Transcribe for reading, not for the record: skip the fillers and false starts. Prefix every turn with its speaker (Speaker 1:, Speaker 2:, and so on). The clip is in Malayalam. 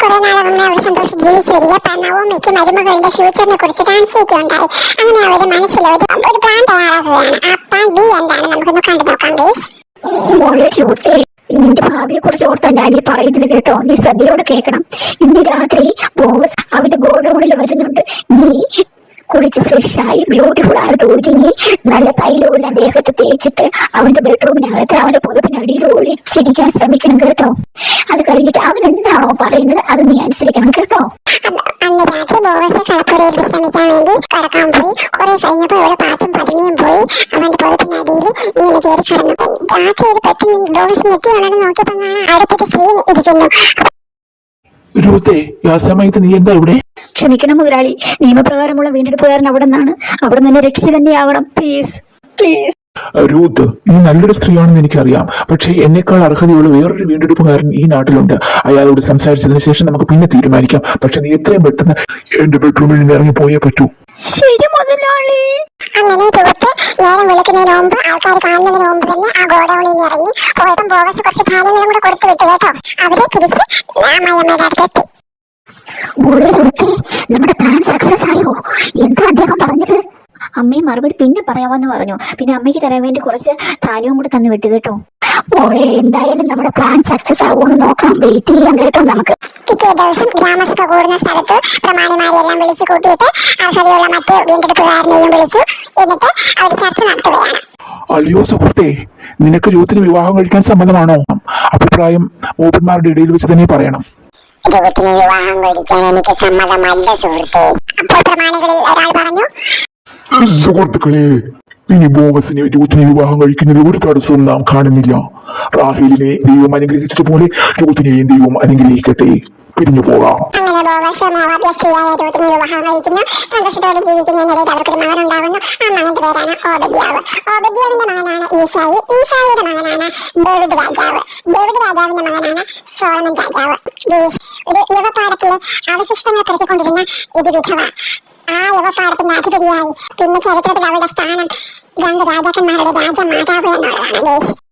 Speaker 1: കുറെ നാളെ അവർ സന്തോഷം ജീവിച്ചു വരിക. നവോമിക്ക് മരുമകളുടെ ഫ്യൂച്ചറിനെ കുറിച്ച് ട്രാൻസ്ലേറ്റ് ഉണ്ടായി. അങ്ങനെ അവരുടെ മനസ്സിൽ ഒരു പ്ലാൻ തയ്യാറാക്കുകയാണ്. ആ പ്ലാൻ ബി എന്താണ് നമുക്കൊന്ന് കണ്ടു നോക്കാം ഗൈസ്.
Speaker 2: നിന്റെ ഭാവിയെ കുറിച്ച് ഓർത്താൻ ഞാൻ ഈ പറയുന്നത് കേട്ടോ. നീ ശ്രദ്ധയോടെ കേൾക്കണം. ഇന്ന് രാത്രി ബോസ് അവന്റെ ഗോഡൌണിൽ വരുന്നുണ്ട്. നീ കുളിച്ച് ഫ്രഷായി ബ്യൂട്ടിഫുൾ ആയിട്ട് ഒരുങ്ങി നല്ല തൈലവും ദേഹത്ത് തേച്ചിട്ട് അവന്റെ ബെഡ്റൂമിനകത്ത് അവന്റെ പുതപ്പിനടിയിൽ ഒളിച്ചിരിക്കാൻ ശ്രമിക്കണം കേട്ടോ. അത് കഴിഞ്ഞിട്ട് അവൻ എന്താണോ പറയുന്നത് അത് നീ അനുസരിക്കണം കേട്ടോ.
Speaker 1: അന്ന് രാത്രി ബോസ് കളപ്പുരയിൽ വിശ്രമിക്കാൻ വേണ്ടി കടക്കാൻ പോയി. കുറെ കഴിഞ്ഞപ്പോൾ ഇവിടെ പാത്തും പതിനിയും പോയി അവന്റെ പുതപ്പിനടിയിൽ ഇങ്ങനെ കയറി കിടന്നു. രാത്രി ഒരു പെട്ടെന്ന് ബോസ് നെറ്റി വന്നിട്ട് നോക്കിയപ്പോൾ അടുത്തൊരു സ്ത്രീ ഇരിക്കുന്നു.
Speaker 3: ആ സമയത്ത് നീ എന്താ ഇവിടെ?
Speaker 2: ക്ഷമിക്കണം മുതലാളി, നിയമപ്രകാരമുള്ള വീണ്ടെടുപ്പുകാരൻ അവിടെ നിന്നാണ്. അവിടെ നിന്ന് രക്ഷിച്ചു തന്നെയാവണം. Please please.
Speaker 3: രൂത്ത്, നീ നല്ലൊരു സ്ത്രീയാണെന്ന് എനിക്കറിയാം. പക്ഷേ എന്നെക്കാൾ അർഹതയുള്ള വേറൊരു വീണ്ടെടുപ്പുകാരൻ ഈ നാട്ടിലുണ്ട്. അയാളോട് സംസാരിച്ചതിന് ശേഷം നമുക്ക് പിന്നെ തീരുമാനിക്കാം. പക്ഷെ നീ എത്രയും പെട്ടെന്ന് എന്റെ ബെഡ്റൂമിൽ നിന്ന് ഇറങ്ങി പോയേ പറ്റൂ.
Speaker 2: ശരി മുതലാളി.
Speaker 1: അങ്ങനെ രൂത്ത് നേരം വിളിക്കുന്നതിന് മുമ്പ്, ആൾക്കാർ കാണുന്നതിന് മുമ്പ് തന്നെ ആ ഗോഡൌണിൽ നിന്ന് ഇറങ്ങി പോയപ്പോൾ ബോസ് കുറച്ച് ധാന്യങ്ങളും കൂടെ കൊടുത്തു വിട്ടു കേട്ടോ. അവരെ തിരിച്ച് അമ്മയമ്മയുടെ അടുത്തെത്തി.
Speaker 2: നമ്മുടെ പ്ലാൻ സക്സസ് ആയോ? എന്താ അദ്ദേഹം പറഞ്ഞത്? അമ്മയെ മറുപടി പിന്നെ പറയാമെന്ന് പറഞ്ഞു. പിന്നെ അമ്മയ്ക്ക് തരാൻ വേണ്ടി കുറച്ച് ധാന്യവും കൂടെ തന്നു വിട്ടു കേട്ടോ. എന്തായാലും നമ്മുടെ പ്ലാൻ സക്സസ് ആവുമെന്ന് നോക്കാം. വെയിറ്റ് ചെയ്യാൻ കേട്ടോ നമുക്ക്.
Speaker 1: പിറ്റേ ദിവസം ഗ്രാമസഭ കൂടുന്ന സ്ഥലത്ത് പ്രമാണിമാരെല്ലാം വിളിച്ചു കൂട്ടിയിട്ട് അർഹതയുള്ള മറ്റ് വീണ്ടെടുപ്പുകാരനെയും വിളിച്ചു. എന്നിട്ട് അവർ ചർച്ച നടത്തുകയാണ്.
Speaker 3: അളിയോ സുഹൃത്തെ, നിനക്ക് രൂത്തിന് വിവാഹം കഴിക്കാൻ സമ്മതമാണോ? അഭിപ്രായം മൂപ്പന്മാരുടെ ഇടയിൽ വെച്ച് തന്നെ പറയണം.
Speaker 1: രൂത്തിന് വിവാഹം കഴിക്കാൻ എനിക്ക് സമ്മതമല്ല സുഹൃത്തെ. അപ്പോൾ പ്രമാണികളിൽ ഒരാൾ പറഞ്ഞു,
Speaker 3: സുഹൃത്തുക്കളെ, ഇനി ബോവസിനെ രൂത്തിനെ വിവാഹം കഴിക്കുന്നതിൽ ഒരു തടസ്സവും നാം കാണുന്നില്ല. റാഹേലിനെ ദൈവം അനുഗ്രഹിച്ചതുപോലെ രൂത്തിനെയും ദൈവം അനുഗ്രഹിക്കട്ടെ. പിരിഞ്ഞു പോകാം.
Speaker 1: അങ്ങനെ ബോവസ് മോഹാഭ്യസ്ത്രീയായ രൂത്തിനെ വിവാഹം കഴിക്കുന്നു. സന്തോഷത്തോടെ ജീവിക്കുന്നതിനിടയിൽ അവർക്കൊരു മകനുണ്ടാകുന്നു. ആ മകന്റെ പേരാണ് ഓബദ്യാവ്. ഓബദ്യാവിന്റെ മകനാണ് ഈശായി. ഈശായിയുടെ മകനാണ് ഡേവിഡ് രാജാവ്. ഡേവിഡ് രാജാവിന്റെ മകനാണ് സോളമൻ രാജാവ്. ഒരു യുവപാടത്തിലെ അവശിഷ്ടങ്ങൾ പെറുക്കിക്കൊണ്ടിരുന്ന ഒരു വിധവ ആ യുവപാടത്തിന്റെ അധിപതിയായി. പിന്നെ ചരിത്രത്തിൽ അവളുടെ സ്ഥാനം രണ്ട് രാജാക്കന്മാരുടെ രാജമാതാവ് എന്നുള്ളതാണ്.